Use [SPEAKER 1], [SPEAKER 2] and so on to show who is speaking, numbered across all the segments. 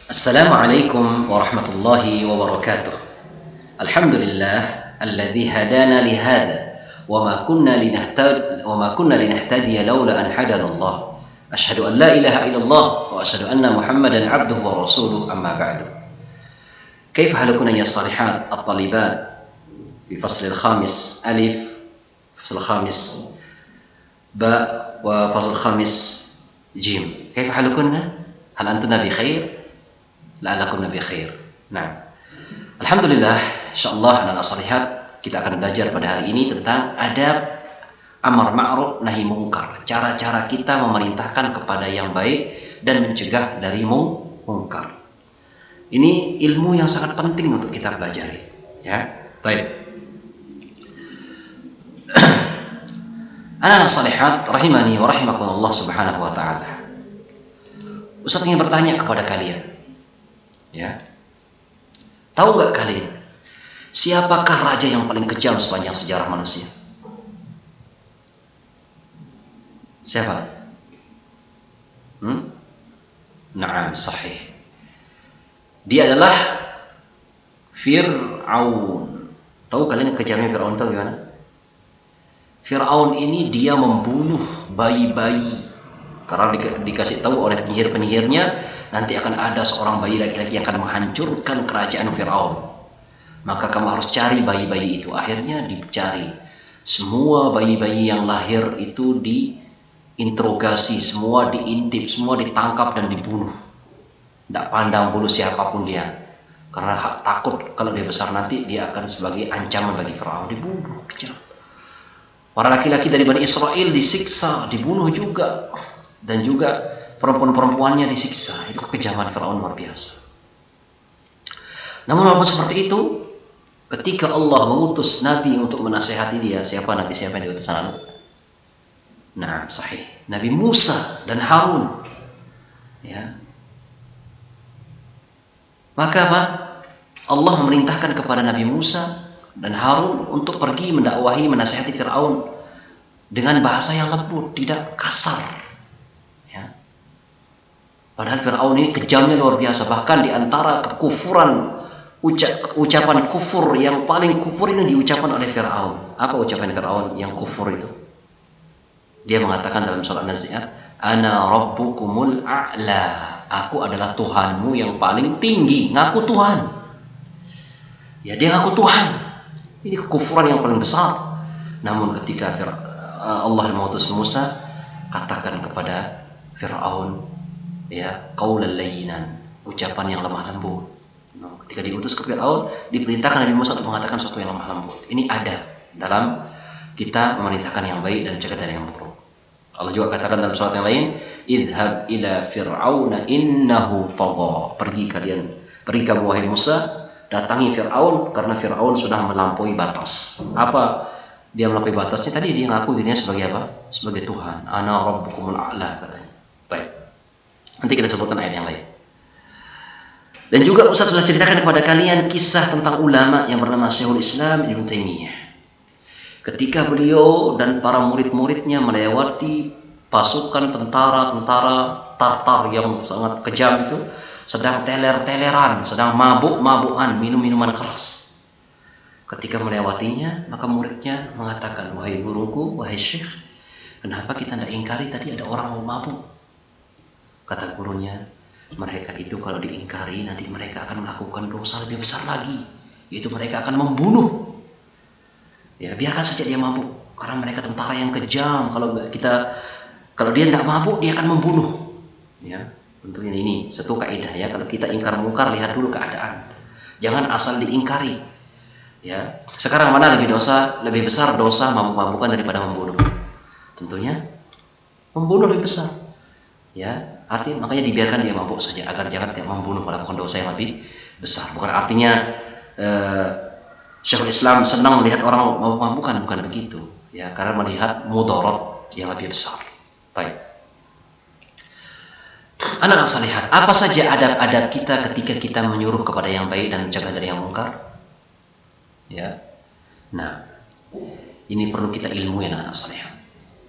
[SPEAKER 1] Assalamualaikum warahmatullahi wabarakatuh. Alhamdulillah alladzi hadana li hadza wa ma kunna linahtadiya laula an hadana Allah. Asyhadu an la ilaha illallah wa asyhadu anna Muhammadan abduhu wa rasuluh amma ba'du. كيف حالكن يا الصالحات الطالبات في فصل الخامس ألف فصل الخامس باء وفصل الخامس جيم كيف حالكن؟ هل أنتن بخير؟ لعلكم بخير. Nah, alhamdulillah, insyaallah anak-anak salihat kita akan belajar pada hari ini tentang adab amar ma'ruf nahi mungkar. Cara-cara kita memerintahkan kepada yang baik dan mencegah dari mungkar. Ini ilmu yang sangat penting untuk kita pelajari, ya. Baik. Anak-anak salihat rahimani wa rahimakumullah subhanahu wa ta'ala. Ustaz ingin bertanya kepada kalian, ya, tahu nggak kalian siapakah raja yang paling kejam sepanjang sejarah manusia? Siapa? Naam, sahih. Dia adalah Fir'aun. Tahu kalian kejamnya Fir'aun tahu gimana? Fir'aun ini dia membunuh bayi-bayi. Karena dikasih tahu oleh penyihir-penyihirnya, nanti akan ada seorang bayi laki-laki yang akan menghancurkan kerajaan Fir'aun. Maka kamu harus cari bayi-bayi itu. Akhirnya dicari. Semua bayi-bayi yang lahir itu diinterogasi, semua diintip, semua ditangkap dan dibunuh. Tidak pandang bulu siapapun dia. Karena takut kalau dia besar nanti dia akan sebagai ancaman bagi Fir'aun. Dibunuh, kejam. Para laki-laki dari Bani Israel disiksa, dibunuh juga. Dan juga perempuan-perempuannya disiksa. Itu kekejaman Fir'aun luar biasa. Namun walaupun seperti itu, ketika Allah mengutus Nabi untuk menasehati dia, siapa Nabi siapa yang diutus anak? Nah, sahih. Nabi Musa dan Harun. Ya. Maka apa? Allah memerintahkan kepada Nabi Musa dan Harun untuk pergi mendakwahi, menasihati Fir'aun dengan bahasa yang lembut, tidak kasar. Ya. Padahal Fir'aun ini kejamnya luar biasa. Bahkan di antara kekufuran, ucapan kufur yang paling kufur ini diucapkan oleh Fir'aun. Apa ucapan Fir'aun yang kufur itu? Dia mengatakan dalam surat Nazi'at, Ana rabbukumul a'la. Aku adalah Tuhanmu yang paling tinggi. Ngaku Tuhan. Ya, dia ngaku Tuhan. Ini kekufuran yang paling besar. Namun ketika Allah mengutus Musa, katakan kepada Fir'aun, ya, qaulal layyinan, ucapan yang lemah lembut. Ketika diutus ke Fir'aun, diperintahkan Nabi Musa untuk mengatakan sesuatu yang lemah lembut. Ini ada dalam kita memerintahkan yang baik dan mencegah dari yang buruk. Allah juga katakan dalam surat yang lain, idhab ila fir'auna innahu tagha. Pergi kamu wahai Musa, datangi Fir'aun karena Fir'aun sudah melampaui batas. Apa dia melampaui batasnya? Tadi dia ngaku dirinya sebagai apa? Sebagai Tuhan. Ana rabbukumul a'la katanya. Baik. Nanti kita sebutkan ayat yang lain. Dan juga Ustaz sudah ceritakan kepada kalian kisah tentang ulama yang bernama Syekhul Islam Ibnu Taimiyah. Ketika beliau dan para murid-muridnya melewati pasukan tentara-tentara Tartar yang sangat kejam itu, sedang teler-teleran, sedang mabuk-mabukan, minum minuman keras. Ketika melewatinya, maka muridnya mengatakan, wahai guruku, wahai syekh, kenapa kita tidak ingkari tadi ada orang mau mabuk? Kata gurunya, mereka itu kalau diingkari nanti mereka akan melakukan dosa lebih besar lagi, yaitu mereka akan membunuh. Ya, biarkan saja dia mabuk, karena mereka tentara yang kejam. Kalau dia tidak mabuk, dia akan membunuh. Ya, tentunya ini satu kaidah ya. Kalau kita ingkar mungkar, lihat dulu keadaan. Jangan asal diingkari. Ya, sekarang mana lebih besar dosa mabuk-mabukan daripada membunuh? Tentunya membunuh lebih besar. Ya, artinya makanya dibiarkan dia mabuk saja agar jangan membunuh, melakukan dosa yang lebih besar. Bukan artinya Syekhul Islam senang melihat orang mabuk-mabukan, bukan begitu. Ya, karena melihat mudarat yang lebih besar. Baik. Anak-anak salihat, apa saja adab-adab kita ketika kita menyuruh kepada yang baik dan mencegah dari yang mungkar? Ya. Nah, ini perlu kita ilmui anak-anak salihat.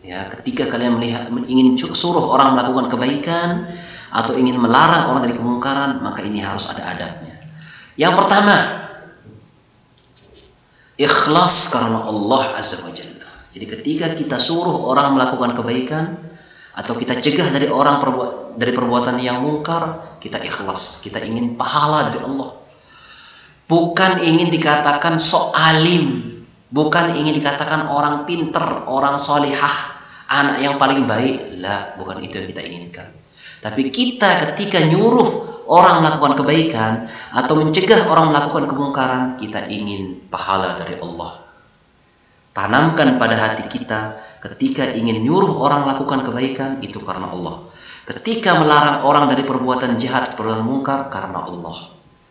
[SPEAKER 1] Ya, ketika kalian ingin suruh orang melakukan kebaikan atau ingin melarang orang dari kemungkaran, maka ini harus ada adabnya. Yang pertama, ikhlas karena Allah Azza wa Jalla. Jadi ketika kita suruh orang melakukan kebaikan atau kita cegah dari orang dari perbuatan yang mungkar, kita ikhlas, kita ingin pahala dari Allah. Bukan ingin dikatakan sok alim, bukan ingin dikatakan orang pinter, orang solihah, anak yang paling baik. Lah, bukan itu yang kita inginkan. Tapi kita ketika nyuruh orang melakukan kebaikan atau mencegah orang melakukan kemungkaran, kita ingin pahala dari Allah. Tanamkan pada hati kita, ketika ingin nyuruh orang melakukan kebaikan, itu karena Allah. Ketika melarang orang dari perbuatan jahat, perbuatan mungkar, karena Allah,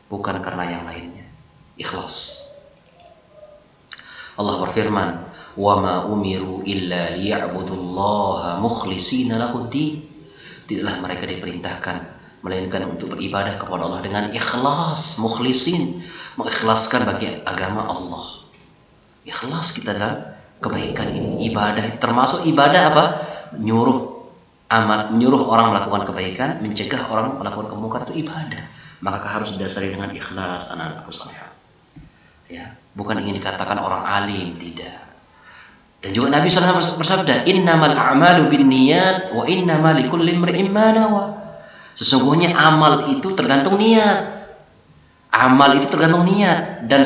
[SPEAKER 1] bukan karena yang lainnya. Ikhlas. Allah berfirman, "Wa ma umiru illa liya'budullaha mukhlishina lahuddin." Tidaklah mereka diperintahkan melainkan untuk beribadah kepada Allah dengan ikhlas, mukhlisin, mengikhlaskan bagi agama Allah. Ikhlas kita dalam kebaikan ini, ibadah, termasuk ibadah apa? Nyuruh orang melakukan kebaikan, mencegah orang melakukan kemungkaran, itu ibadah. Maka harus didasari dengan ikhlas, anak-anakku salihah. Ya, bukan ingin dikatakan orang alim, tidak. Dan juga Nabi SAW bersabda, "Innamal a'malu binniyat wa innamal likulli imri'in ma nawa." Sesungguhnya amal itu tergantung niat. Amal itu tergantung niat, dan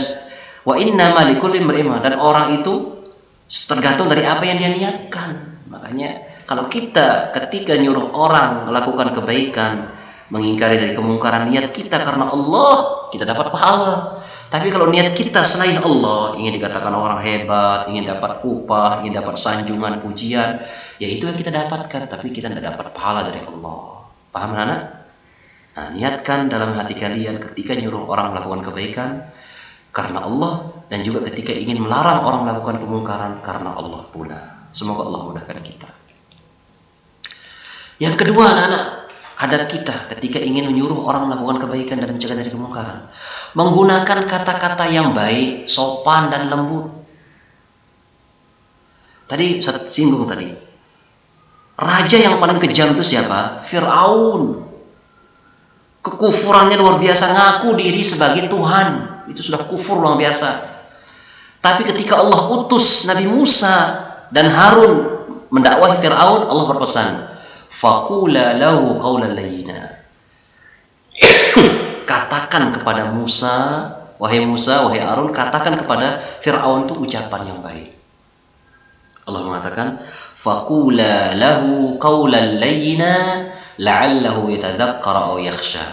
[SPEAKER 1] wa innamal likulli imri'in ma, dan orang itu tergantung dari apa yang dia niatkan. Makanya kalau kita ketika nyuruh orang melakukan kebaikan, mengingkari dari kemungkaran, niat kita karena Allah, kita dapat pahala. Tapi kalau niat kita selain Allah, ingin dikatakan orang hebat, ingin dapat upah, ingin dapat sanjungan, pujian, ya itu yang kita dapatkan, tapi kita tidak dapat pahala dari Allah. Paham anak? Nah, niatkan dalam hati kalian ketika nyuruh orang melakukan kebaikan karena Allah, dan juga ketika ingin melarang orang melakukan kemungkaran karena Allah pula. Semoga Allah mudahkan kita. Yang kedua, anak-anak, adab kita ketika ingin menyuruh orang melakukan kebaikan dan mencegah dari kemungkaran, menggunakan kata-kata yang baik, sopan dan lembut. Tadi saya singgung tadi, raja yang paling kejam itu siapa? Fir'aun. Kekufurannya luar biasa, ngaku diri sebagai Tuhan, itu sudah kufur luar biasa. Tapi ketika Allah utus Nabi Musa dan Harun mendakwahi Fir'aun, Allah berpesan, "Faqula lahu qawlan layyina." Katakan kepada Musa, wahai Harun, katakan kepada Fir'aun itu ucapan yang baik. Allah mengatakan, "Faqula lahu qawlan layyina la'allahu yatadzakkara aw yakhsha."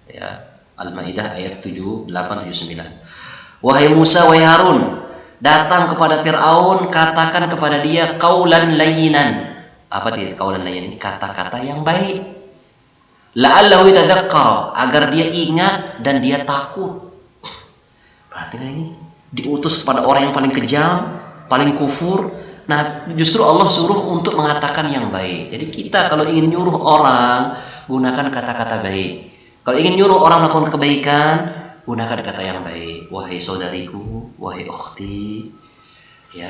[SPEAKER 1] Ya, Al-Maidah ayat 78-79. Wahai Musa, wahai Harun, datang kepada Fir'aun, katakan kepada dia qawlan layyinan. Apa dia qawlan layyinan? Kata-kata yang baik. La'allahu yatadzakkar, agar dia ingat dan dia takut. Perhatikan ini, diutus kepada orang yang paling kejam, paling kufur. Nah, justru Allah suruh untuk mengatakan yang baik. Jadi kita kalau ingin nyuruh orang, gunakan kata-kata baik. Kalau ingin nyuruh orang melakukan kebaikan, gunakan kata yang baik. Wahai saudariku, wahai ukhti, ya,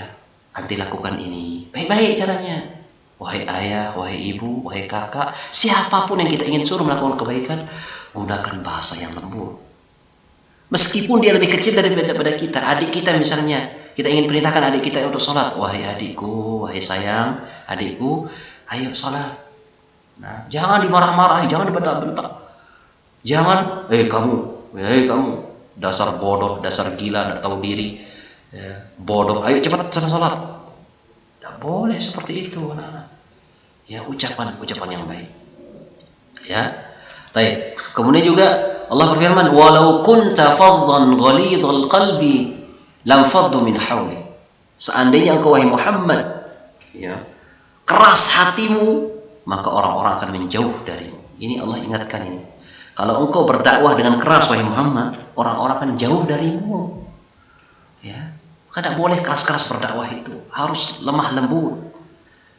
[SPEAKER 1] anti lakukan ini. Baik-baik caranya. Wahai ayah, wahai ibu, wahai kakak, siapapun yang kita ingin suruh melakukan kebaikan, gunakan bahasa yang lembut. Meskipun dia lebih kecil daripada kita, adik kita misalnya, kita ingin perintahkan adik kita untuk sholat. Wahai adikku, wahai sayang, adikku, ayo sholat. Nah, jangan dimarah-marahi, jangan dibentak-bentak. Jangan, kamu, dasar bodoh, dasar gila, tidak tahu diri, ya, bodoh, ayo cepat sholat. Tidak boleh seperti itu, anak-anak. Ya, ucapan yang baik. Ya, baik. Kemudian juga Allah berfirman, "Walau kunta faddan ghalidhal qalbi lam faddu min hawli." Seandainya engkau wahai Muhammad, ya, keras hatimu, maka orang-orang akan menjauh darimu. Ini Allah ingatkan ini. Kalau engkau berdakwah dengan keras wahai Muhammad, orang-orang akan jauh darimu. Ya, tidak boleh keras-keras berdakwah itu, harus lemah lembut.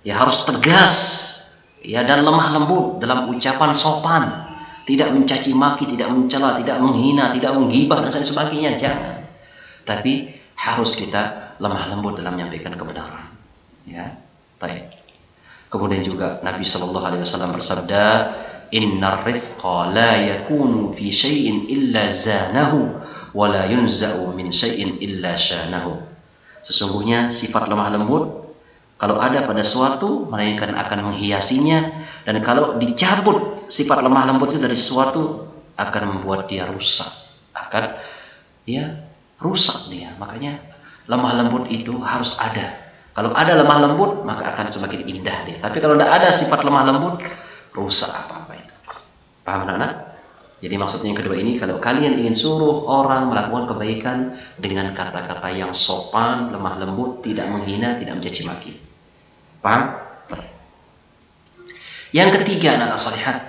[SPEAKER 1] Ya, harus tegas, ya, dan lemah lembut dalam ucapan sopan, tidak mencaci maki, tidak mencela, tidak menghina, tidak menggibah dan sebagainya, jangan. Tapi harus kita lemah lembut dalam menyampaikan kebenaran. Ya, Baik. Kemudian juga Nabi Shallallahu Alaihi Wasallam bersabda, Innar rifqa la yakunu fi syai'in illa zanahu wa la yunza'u min syai'in illa syanahu. Sesungguhnya sifat lemah lembut kalau ada pada suatu melainkan akan menghiasinya, dan kalau dicabut sifat lemah lembut itu dari sesuatu akan membuat dia rusak, akan rusak dia. Makanya lemah lembut itu harus ada. Kalau ada lemah lembut, maka akan semakin indah dia. Tapi kalau tidak ada sifat lemah lembut, rusak apa-apa itu. Paham anak-anak? Jadi maksudnya yang kedua ini, kalau kalian ingin suruh orang melakukan kebaikan dengan kata-kata yang sopan, lemah lembut, tidak menghina, tidak mencaci maki. Paham? Yang ketiga, anak salihat,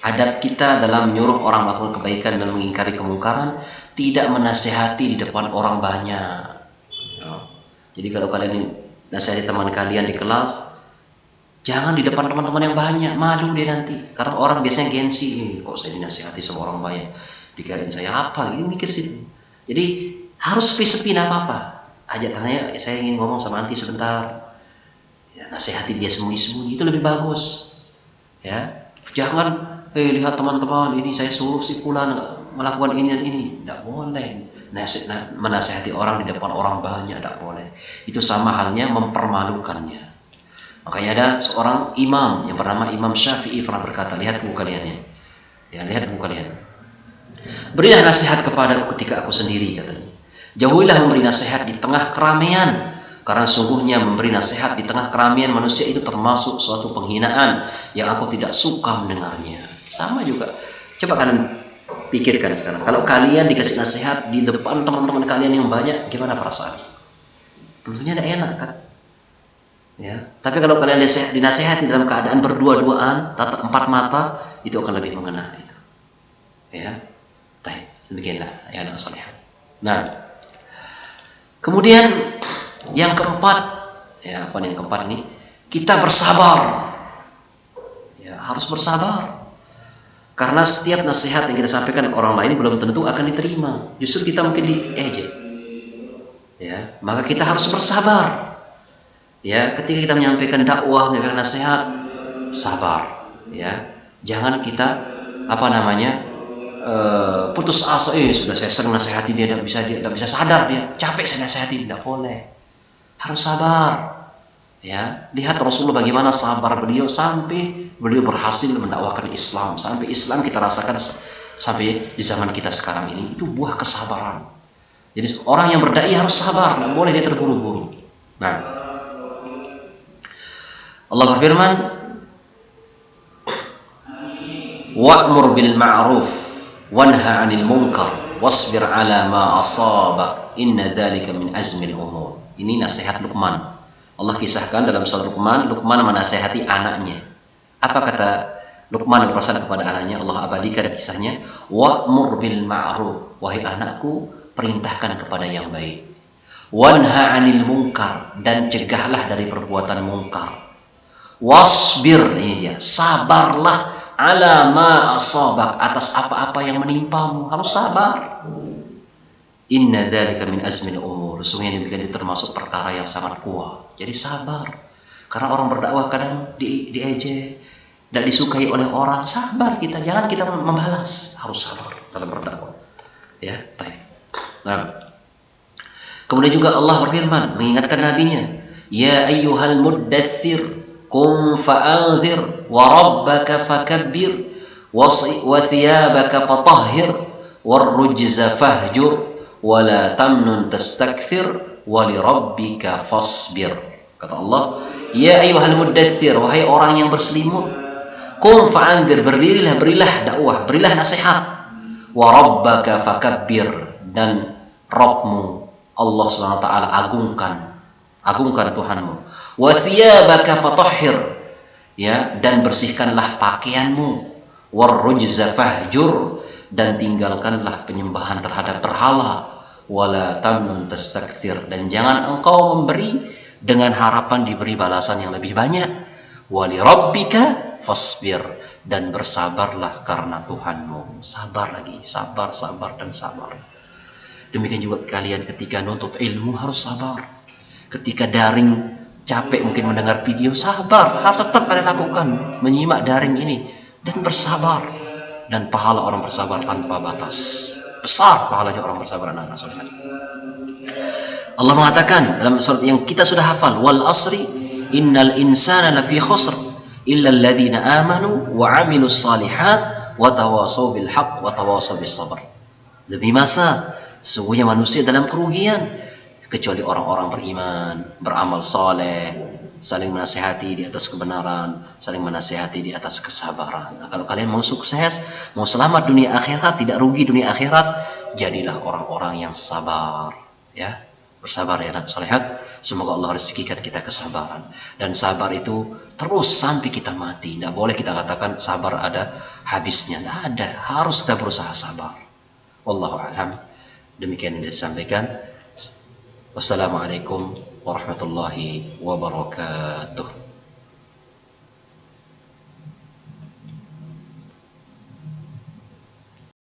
[SPEAKER 1] adab kita dalam menyuruh orang melakukan kebaikan dan mengingkari kemungkaran, tidak menasehati di depan orang banyak. Jadi kalau kalian nasihati teman kalian di kelas, jangan di depan teman-teman yang banyak, malu dia nanti. Karena orang biasanya gengsi, kok saya dinasihati sama orang banyak, dikirain saya apa, ini mikir situ. Jadi harus sepi-sepi, tidak apa-apa. Ajak tanya, saya ingin ngomong sama anti sebentar. Nasihati dia sembunyi-sembunyi, itu lebih bagus. Jangan, lihat teman-teman, ini saya suruh si fulan melakukan ini dan ini. Tidak boleh. Menasihati orang di depan orang banyak, tidak boleh. Itu sama halnya mempermalukannya. Makanya ada seorang imam yang bernama Imam Syafi'i pernah berkata, lihat buku kalian lihat buku kalian. Berilah nasihat kepadaku ketika aku sendiri, katanya. Jauhilah memberi nasihat di tengah keramaian, karena sungguhnya memberi nasihat di tengah keramaian manusia itu termasuk suatu penghinaan yang aku tidak suka mendengarnya. Sama juga. Coba kalian pikirkan sekarang, kalau kalian dikasih nasihat di depan teman-teman kalian yang banyak, gimana perasaannya? Tentunya tidak enak kan? Tapi kalau kalian dinasihati dalam keadaan berdua-duaan, tatap empat mata, itu akan lebih mengena itu. Demikianlah anak saleh. Nah, kemudian yang keempat, yang keempat ini, kita bersabar. Harus bersabar. Karena setiap nasihat yang kita sampaikan orang lain belum tentu akan diterima. Justru kita mungkin diejek. Maka kita harus bersabar. Ketika kita menyampaikan dakwah, menyampaikan nasihat, sabar. Jangan kita putus asa. Sudah saya sering nasihati dia, tidak bisa sadar dia. Capek saya nasihati, tidak boleh. Harus sabar. Lihat Rasulullah bagaimana sabar beliau sampai beliau berhasil mendakwakan Islam, sampai Islam kita rasakan sampai di zaman kita sekarang ini. Itu buah kesabaran. Jadi orang yang berdai harus sabar, tidak boleh dia terburu-buru. Nah, Allah berfirman, wa'mur bil ma'ruf wanha 'anil munkar wasbir 'ala ma asabak inna dzalika min azmil umur. Ini nasihat Luqman. Allah kisahkan dalam surah Luqman menasihati anaknya. Apa kata Luqman berpesan kepada anaknya? Allah abadikan kisahnya. Wa'mur bil ma'ruf, wahai anakku, perintahkan kepada yang baik. Wanha 'anil munkar, dan cegahlah dari perbuatan mungkar. Wasbir, ini dia, sabarlah, ala ma asabak, atas apa-apa yang menimpamu, harus sabar. Inna dzalika min azmil umur, sesungguhnya demikian itu termasuk perkara yang sangat kuat. Jadi sabar. Karena orang berdakwah kadang diejek, tidak disukai oleh orang. Sabar kita, jangan kita membalas, harus sabar dalam berdakwah. Nah, kemudian juga Allah berfirman mengingatkan nabinya, ya ayyuhal muddatsir qum fa'anzir wa rabbaka fakabbir wa thiyabaka fatahhir warrujza fahjur wa la tamnun tastakthir wa li rabbika fasbir. Kata Allah, ya ayyuhal muddatsir, wahai orang yang berselimut, qum fa'anzir, berdirilah, berilah dakwah, berilah nasihat, wa rabbaka fakabbir, dan Rabbmu Allah SWT agungkan Tuhanmu, wa thiyabaka fatahhir, dan bersihkanlah pakaianmu, warrujza fahjur, dan tinggalkanlah penyembahan terhadap berhala, wala tamnun tastakthir, dan jangan engkau memberi dengan harapan diberi balasan yang lebih banyak, wali rabbika fasbir, dan bersabarlah karena Tuhanmu. Sabar lagi, sabar dan sabar. Demikian juga kalian ketika nuntut ilmu harus sabar. Ketika daring capek mungkin mendengar video, sabar, harus tetap kalian lakukan, menyimak daring ini dan bersabar. Dan pahala orang bersabar tanpa batas, besar pahalanya orang bersabar, anak-anak solihat. Allah mengatakan dalam surat yang kita sudah hafal, wal asri innal insana lafi khusr illa alladhina amanu wa amilus salihat wa tawasaw bil haqq wa tawasaw bis sabr. Demi masa, sesungguhnya manusia dalam kerugian kecuali orang-orang beriman, beramal saleh, saling menasihati di atas kebenaran, saling menasihati di atas kesabaran. Nah, kalau kalian mau sukses, mau selamat dunia akhirat, tidak rugi dunia akhirat, jadilah orang-orang yang sabar, ya. Bersabar ya anak solehat. Semoga Allah rezekikan kita kesabaran. Dan sabar itu terus sampai kita mati. Tidak boleh kita katakan sabar ada habisnya. Tidak ada. Harus kita berusaha sabar. Wallahu a'lam. Demikian yang disampaikan. Wassalamualaikum warahmatullahi wabarakatuh.